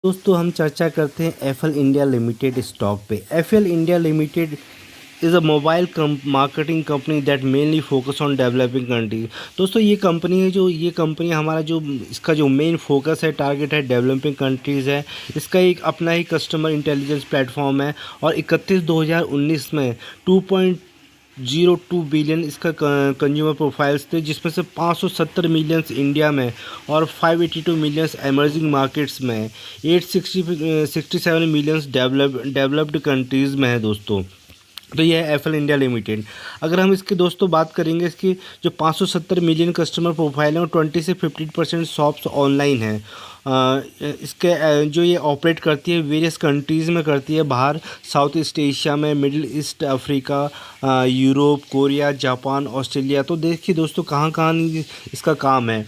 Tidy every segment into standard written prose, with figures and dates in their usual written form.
दोस्तों हम चर्चा करते हैं एफएल इंडिया लिमिटेड स्टॉक पे। FL India limited is a mobile marketing company that mainly focus on developing countries. दोस्तों ये कंपनी हमारा जो इसका जो मेन फोकस है, टारगेट है, डेवलपिंग कंट्रीज़ है। इसका एक अपना ही कस्टमर इंटेलिजेंस प्लेटफॉर्म है और 31/2019 में 2.02 बिलियन इसका कंज्यूमर प्रोफाइल्स थे, जिसमें से 570 मिलियंस इंडिया में और 582 मिलियंस एमर्जिंग मार्केट्स में, 867 मिलियंस डेवलप्ड कंट्रीज़ में है दोस्तों। तो ये है एफएल इंडिया लिमिटेड। अगर हम इसकी दोस्तों बात करेंगे, इसकी जो 570 मिलियन कस्टमर प्रोफाइल है वो 20 से 50% शॉप्स ऑनलाइन है। इसके जो ये ऑपरेट करती है वेरियस कंट्रीज़ में करती है, बाहर साउथ ईस्ट एशिया में, middle east Africa, Europe, Korea, Japan, Australia. तो देखिए दोस्तों कहाँ कहाँ इसका काम है।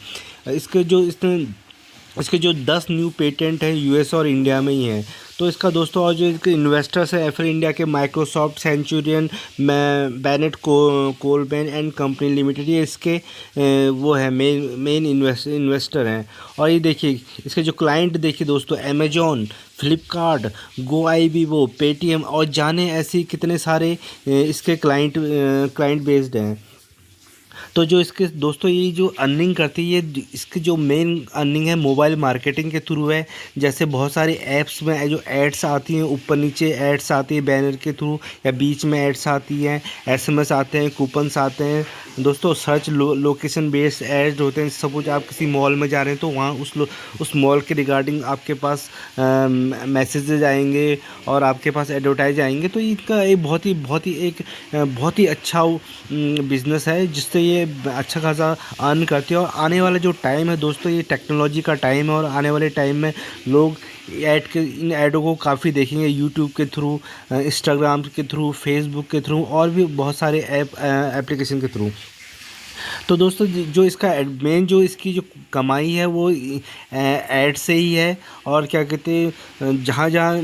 इसके जो 10 न्यू पेटेंट हैं यूएस और इंडिया में ही हैं। तो इसका दोस्तों और जो इसके इन्वेस्टर्स हैं एफएल इंडिया के, Microsoft, Centurion, Bennett Coleman and company limited, ये इसके वो है मेन इन्वेस्टर हैं। और ये देखिए इसके जो क्लाइंट देखिए दोस्तों, अमेजॉन, फ्लिपकार्ट, गोआईबीबो, पेटीएम और जाने ऐसी कितने सारे इसके क्लाइंट बेस्ड हैं। तो जो इसके दोस्तों ये जो अर्निंग करती है, ये इसकी जो मेन अर्निंग है मोबाइल मार्केटिंग के थ्रू है। जैसे बहुत सारे ऐप्स में जो एड्स आती हैं, ऊपर नीचे एड्स आती है बैनर के थ्रू, या बीच में एड्स आती हैं, एसएमएस आते हैं, कूपन्स आते हैं दोस्तों। सर्च लोकेशन बेस्ड एड्स होते हैं। सपोज आप किसी मॉल में जा रहे हैं तो वहाँ उस मॉल के रिगार्डिंग आपके पास मैसेजेज आएंगे और आपके पास एडवर्टाइज आएंगे। तो इनका एक बहुत ही अच्छा बिज़नेस है, जिससे ये अच्छा खासा अर्न करती है। और आने वाला जो टाइम है दोस्तों, ये टेक्नोलॉजी का टाइम है और आने वाले टाइम में लोग इन ऐडों को काफ़ी देखेंगे, यूट्यूब के थ्रू, इंस्टाग्राम के थ्रू, फेसबुक के थ्रू और भी बहुत सारे एप्लीकेशन के थ्रू। तो दोस्तों जो इसका मेन जो इसकी जो कमाई है वो ऐड से ही है। और क्या कहते हैं, जहाँ जहाँ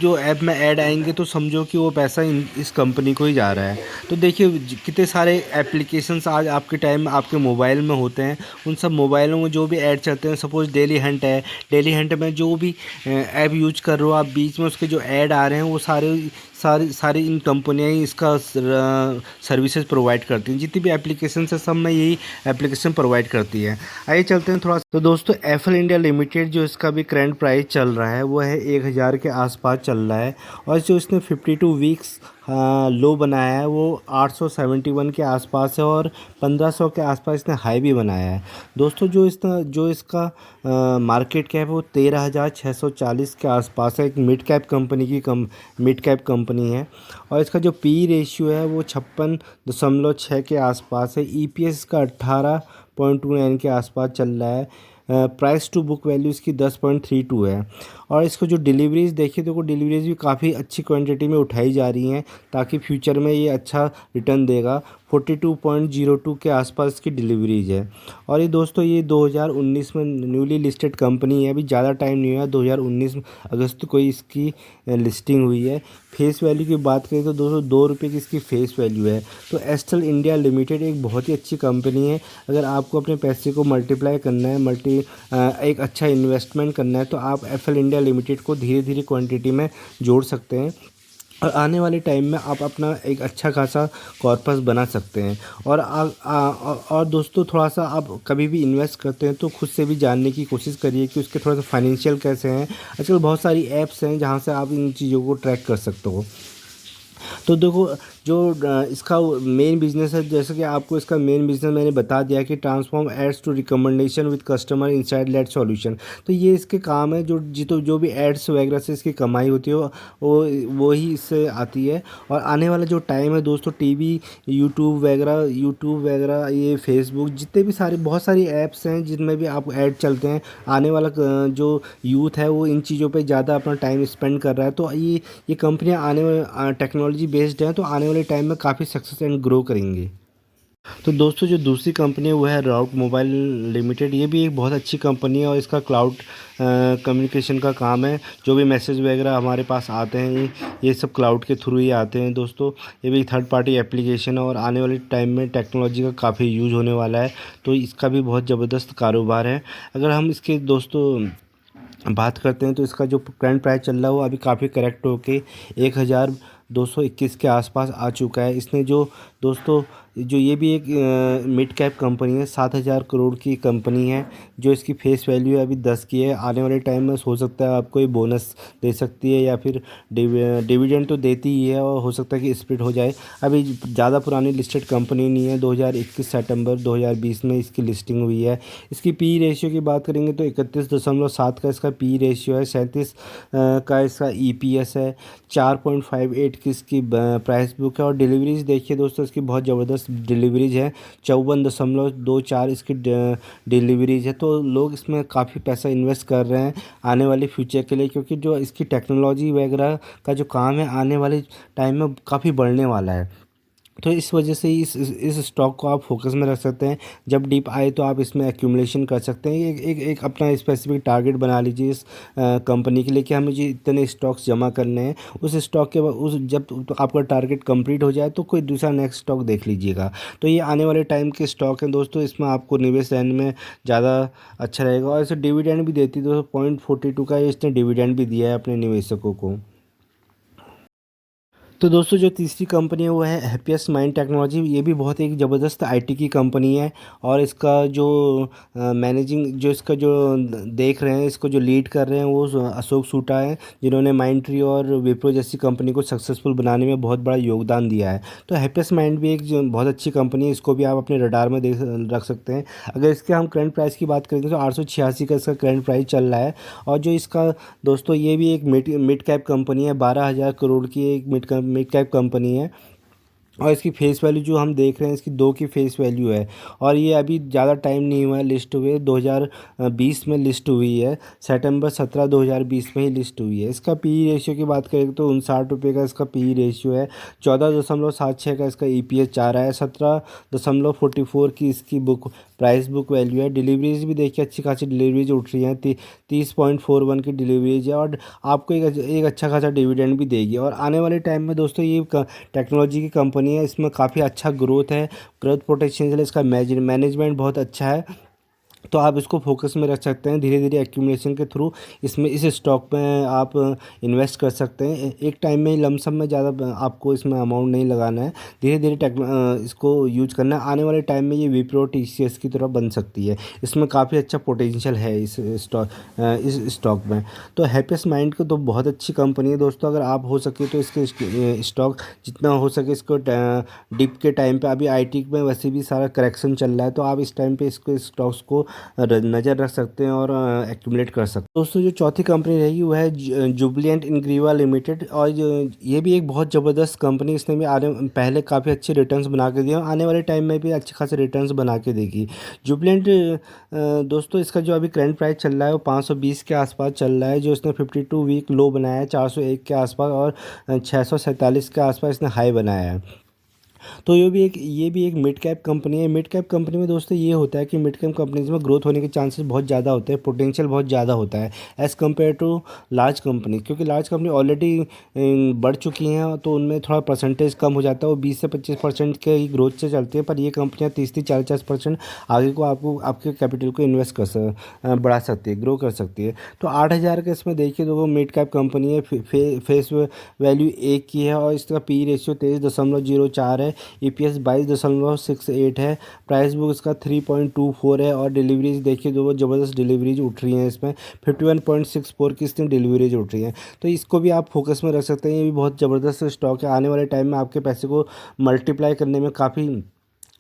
जो ऐप में ऐड आएंगे तो समझो कि वो पैसा इस कंपनी को ही जा रहा है। तो देखिए कितने सारे एप्लीकेशंस आज आपके टाइम में आपके मोबाइल में होते हैं। उन सब मोबाइलों में जो भी ऐड चलते हैं, सपोज डेली हंट है, डेली हंट में जो भी ऐप यूज कर रहे हो आप, बीच में उसके जो ऐड आ रहे हैं वो सारी इन कंपनियां ही इसका सर्विसेज प्रोवाइड करती हैं। जितनी भी एप्लीकेशन है सब में यही एप्लीकेशन प्रोवाइड करती है। आइए चलते हैं थोड़ा। तो दोस्तों एफएल इंडिया लिमिटेड जो इसका भी करंट प्राइस चल रहा है वो है 1000 के आसपास चल रहा है। और जो इसने 52 वीक्स लो बनाया है वो 871 के आसपास है और 1500 के आसपास इसने हाई भी बनाया है दोस्तों। जो इसका मार्केट कैप है वो 13,640 के आसपास है। एक मिड कैप कंपनी है। और इसका जो पी रेशियो है वो 56.6 के आसपास है। ईपीएस का 18.29 के आसपास चल रहा है। प्राइस टू बुक वैल्यू इसकी 10.32 है। और इसको जो डिलीवरीज़ देखिए तो डिलीवरीज़ भी काफ़ी अच्छी क्वांटिटी में उठाई जा रही हैं, ताकि फ्यूचर में ये अच्छा रिटर्न देगा। 42.02 के आसपास इसकी डिलीवरीज है। और ये दोस्तों ये 2019 में न्यूली लिस्टेड कंपनी है, अभी ज़्यादा टाइम नहीं हुआ, 2019 अगस्त को ही इसकी लिस्टिंग हुई है। फेस वैल्यू की बात करें तो दोस्तों 2 रुपये की इसकी फेस वैल्यू है। तो एस्टेल इंडिया लिमिटेड एक बहुत ही अच्छी कंपनी है। अगर आपको अपने पैसे को मल्टीप्लाई करना है, एक अच्छा इन्वेस्टमेंट करना है, तो आप एफएल इंडिया लिमिटेड को धीरे धीरे क्वांटिटी में जोड़ सकते हैं और आने वाले टाइम में आप अपना एक अच्छा खासा कॉर्पस बना सकते हैं। और दोस्तों थोड़ा सा आप कभी भी इन्वेस्ट करते हैं तो खुद से भी जानने की कोशिश करिए कि उसके थोड़ा सा फाइनेंशियल कैसे हैं। आजकल बहुत सारी ऐप्स हैं जहां से आप इन चीज़ों को ट्रैक कर सकते हो। तो देखो जो इसका मेन बिजनेस है, जैसे कि आपको इसका मेन बिजनेस मैंने बता दिया कि transform ads to recommendation with customer inside led solution. तो ये इसके काम है। जो भी एड्स वगैरह से इसकी कमाई होती है वो ही इससे आती है। और आने वाला जो टाइम है दोस्तों, टीवी, यूट्यूब वगैरह, ये फेसबुक, जितने भी बहुत सारी ऐप्स हैं जिनमें भी आप ऐड चलते हैं, आने वाला जो यूथ है वो इन चीज़ों पे ज़्यादा अपना टाइम स्पेंड कर रहा है। तो ये कंपनियां आने टेक्नोलॉजी बेस्ड हैं, तो आने वाले टाइम में काफ़ी सक्सेस एंड ग्रो करेंगे। तो दोस्तों जो दूसरी कंपनी है वो है राउट मोबाइल लिमिटेड। ये भी एक बहुत अच्छी कंपनी है और इसका क्लाउड कम्युनिकेशन का काम है। जो भी मैसेज वगैरह हमारे पास आते हैं ये सब क्लाउड के थ्रू ही आते हैं दोस्तों। ये भी थर्ड पार्टी एप्लीकेशन है और आने वाले टाइम में टेक्नोलॉजी का काफ़ी यूज़ होने वाला है, तो इसका भी बहुत ज़बरदस्त कारोबार है। अगर हम इसके दोस्तों बात करते हैं तो इसका जो करंट प्राइस चल रहा है वो अभी काफ़ी करेक्ट होके 1221 के आसपास आ चुका है। इसने जो दोस्तों जो ये भी एक मिड कैप कंपनी है, 7,000 करोड़ की कंपनी है। जो इसकी फेस वैल्यू है अभी 10 की है। आने वाले टाइम में हो सकता है आपको ये बोनस दे सकती है या फिर डिविडेंड तो देती ही है और हो सकता है कि स्प्लिट हो जाए। अभी ज़्यादा पुरानी लिस्टेड कंपनी नहीं है, 2021 सितंबर 2020 में इसकी लिस्टिंग हुई है। इसकी पी रेशियो की बात करेंगे तो 31.7 का इसका पी रेशियो है। 37 का इसका ईपीएस है। 4.58 की इसकी प्राइस बुक है। और डिलीवरीज देखिए दोस्तों, इसकी बहुत ज़बरदस्त डिलीवरीज है। 54.24 इसकी डिलीवरीज है। तो लोग इसमें काफ़ी पैसा इन्वेस्ट कर रहे हैं आने वाले फ्यूचर के लिए, क्योंकि जो इसकी टेक्नोलॉजी वगैरह का जो काम है आने वाले टाइम में काफ़ी बढ़ने वाला है। तो इस वजह से इस स्टॉक को आप फोकस में रख सकते हैं। जब डिप आए तो आप इसमें एक्यूमुलेशन कर सकते हैं। एक अपना स्पेसिफिक टारगेट बना लीजिए इस कंपनी के लिए कि हमें जी इतने स्टॉक्स जमा करने हैं। उस स्टॉक के बाद उस जब तो आपका टारगेट कंप्लीट हो जाए तो कोई दूसरा नेक्स्ट स्टॉक देख लीजिएगा। तो ये आने वाले टाइम के स्टॉक हैं दोस्तों, इसमें आपको निवेश रहने में ज़्यादा अच्छा रहेगा। और इसे डिविडेंड भी देती है दोस्तों, 0.42 का इसने डिविडेंड भी दिया है अपने निवेशकों को। तो दोस्तों जो तीसरी कंपनी है वो है हैप्पीएस्ट माइंड टेक्नोलॉजी। ये भी बहुत एक ज़बरदस्त आईटी की कंपनी है। और इसका जो मैनेजिंग जो इसका जो देख रहे हैं, इसको जो लीड कर रहे हैं वो अशोक सूटा है, जिन्होंने माइंड ट्री और विप्रो जैसी कंपनी को सक्सेसफुल बनाने में बहुत बड़ा योगदान दिया है। तो हैप्पीएस्ट माइंड भी एक बहुत अच्छी कंपनी है, इसको भी आप अपने रडार में देख रख सकते हैं। अगर इसके हम करंट प्राइस की बात करेंगे तो 886 का इसका करंट प्राइस चल रहा है। और जो इसका दोस्तों ये भी एक मिड कैप कंपनी है, 12,000 करोड़ की एक मिड कैप कंपनी है। और इसकी फेस वैल्यू जो हम देख रहे हैं, इसकी 2 की फेस वैल्यू है। और ये अभी ज़्यादा टाइम नहीं हुआ है लिस्ट हुए, 2020 में लिस्ट हुई है। सितंबर 17 2020 में ही लिस्ट हुई है। इसका पी रेशियो की बात करें तो 59 रुपये का इसका पी रेशियो है। 14.76 का इसका ईपीएस जा रहा है। 17.44 की इसकी प्राइस बुक वैल्यू है। डिलीवरीज भी देखिए अच्छी खासी डिलीवरीज उठ रही हैं। 30.41 की डिलीवरीज है। और आपको एक अच्छा खासा डिविडेंड भी देगी। और आने वाले टाइम में दोस्तों ये टेक्नोलॉजी की कंपनी है, इसमें काफ़ी अच्छा ग्रोथ है, ग्रोथ पोटेंशियल है, इसका मैनेजमेंट बहुत अच्छा है। तो आप इसको फोकस में रख सकते हैं। धीरे धीरे एक्यूमुलेशन के थ्रू इसमें इस स्टॉक में आप इन्वेस्ट कर सकते हैं। एक टाइम में ही लमसम में ज़्यादा आपको इसमें अमाउंट नहीं लगाना है, धीरे धीरे इसको यूज करना है। आने वाले टाइम में ये विप्रो टीसीएस की तरह बन सकती है। इसमें काफ़ी अच्छा पोटेंशियल है इस स्टॉक में। तो हैप्पीएस्ट माइंड को तो बहुत अच्छी कंपनी है दोस्तों। अगर आप हो सके तो इसके स्टॉक जितना हो सके इसको डिप के टाइम पे, अभी आईटी में वैसे भी सारा करेक्शन चल रहा है, तो आप इस टाइम पे इसको स्टॉक्स को नज़र रख सकते हैं और एक्यूमुलेट कर सकते हैं। दोस्तों जो चौथी कंपनी रहेगी वो है जुबलिएंट इंग्रीवा लिमिटेड। और ये भी एक बहुत ज़बरदस्त कंपनी, इसने भी पहले काफ़ी अच्छे रिटर्न्स बना के दिए और आने वाले टाइम में भी अच्छे खासे रिटर्न्स बना के देगी जुबलिएंट। दोस्तों इसका जो अभी करंट प्राइस चल रहा है वो 520 के आसपास चल रहा है। जो इसने 52 वीक लो बनाया है 401 के आसपास, और 647 के आसपास इसने हाई बनाया है। तो ये भी एक मिड कैप कंपनी है। मिड कैप कंपनी में दोस्तों ये होता है कि मिड कैप कंपनीज में ग्रोथ होने के चांसेस बहुत ज़्यादा होते हैं, पोटेंशियल बहुत ज़्यादा होता है as compare to large company. क्योंकि लार्ज कंपनी ऑलरेडी बढ़ चुकी हैं तो उनमें थोड़ा परसेंटेज कम हो जाता है, वो 20 से 25% के ही ग्रोथ से चलती है। पर ये कंपनियाँ 30-40% आगे को आपको आपके कैपिटल को इन्वेस्ट बढ़ा सकती है, ग्रो कर सकती है। तो 8,000 के इसमें देखिए तो वो मिड कैप कंपनी है। फेस वैल्यू 1 की है और इसका पी रेशियो 23.04 है। ईपीएस 22.68 है। प्राइस बुक इसका 3.24 है। और डिलीवरीज देखिए तो वो ज़बरदस्त डिलीवरीज उठ रही हैं इसमें, 51.64 की इसमें डिलीवरीज उठ रही हैं। तो इसको भी आप फोकस में रख सकते हैं। ये भी बहुत ज़बरदस्त स्टॉक है, आने वाले टाइम में आपके पैसे को मल्टीप्लाई करने में काफ़ी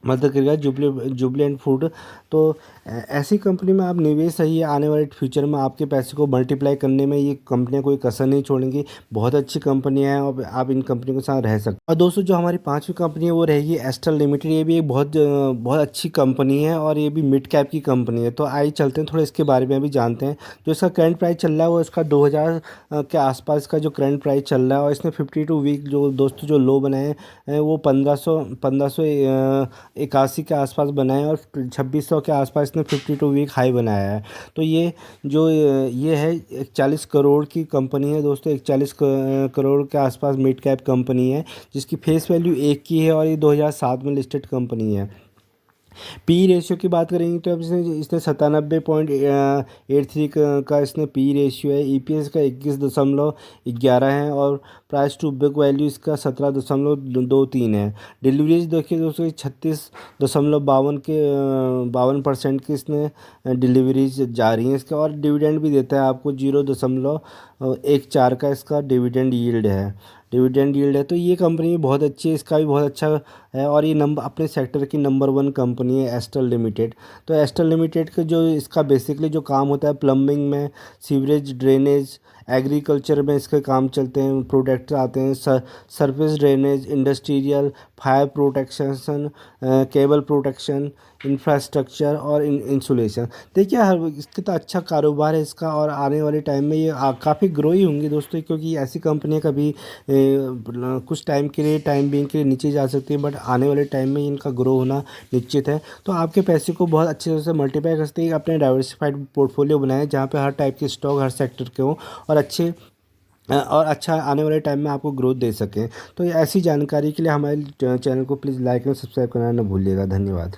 मदद करेगा जुबलेंट फूड। तो ऐसी कंपनी में आप निवेश सही है, आने वाले फ्यूचर में आपके पैसे को मल्टीप्लाई करने में ये कंपनियां कोई कसर नहीं छोड़ेंगी। बहुत अच्छी कंपनियां हैं और आप इन कंपनियों के साथ रह सकते हैं। और दोस्तों जो हमारी पांचवी कंपनी है वो रहेगी एस्ट्रल लिमिटेड। ये भी एक बहुत अच्छी कंपनी है और ये भी मिड कैप की कंपनी है। तो आइए चलते हैं थोड़ा इसके बारे में भी जानते हैं। जो इसका करंट प्राइस चल रहा है वो इसका 2,000 के आसपास का जो करंट प्राइस चल रहा है। और इसने 52 वीक जो दोस्तों जो लो बनाए हैं वो 1500 81 के आसपास बनाए और 2600 के आसपास इसने 52 वीक हाई बनाया है। तो ये है 40 करोड़ की कंपनी है दोस्तों, 41 करोड़ के आसपास मिड कैप कंपनी है, जिसकी फेस वैल्यू 1 की है और ये 2007 में लिस्टेड कंपनी है। पी रेशियो की बात करेंगे तो अब इसने इसने 97.83 का इसने पी रेशियो है। ईपीएस का 21.11 है और प्राइस टू बुक वैल्यू इसका 17.23 है। डिलीवरीज देखिए दोस्तों 36.52 के 52% की इसने डिलीवरीज जा रही हैं इसके, और डिविडेंड भी देता है आपको 0.14 का इसका डिविडेंड यील्ड है। तो ये कंपनी बहुत अच्छी है, इसका भी बहुत अच्छा है, और ये नंबर अपने सेक्टर की नंबर 1 कंपनी है एस्टर लिमिटेड। तो एस्टर लिमिटेड का जो इसका बेसिकली जो काम होता है प्लम्बिंग में, सीवरेज ड्रेनेज, एग्रीकल्चर में इसके काम चलते हैं, प्रोडक्ट आते हैं, surface drainage, industrial, fire protection, cable protection, infrastructure और इंसुलेशन। देखिए हर इसका तो अच्छा कारोबार है इसका, और आने वाले टाइम में ये काफ़ी ग्रो ही होंगी दोस्तों, क्योंकि ऐसी कंपनियां कभी कुछ टाइम के लिए टाइम बीइंग के लिए नीचे जा सकती है, बट आने वाले टाइम में इनका ग्रो होना निश्चित है। तो आपके पैसे को बहुत अच्छे से मल्टीप्लाई कर सकते हैं, अपने डाइवर्सिफाइड पोर्टफोलियो बनाएं जहाँ पे हर टाइप के स्टॉक हर सेक्टर के हों और अच्छे और अच्छा आने वाले टाइम में आपको ग्रोथ दे सकें। तो ऐसी जानकारी के लिए हमारे चैनल को प्लीज़ लाइक और सब्सक्राइब करना ना भूलिएगा। धन्यवाद।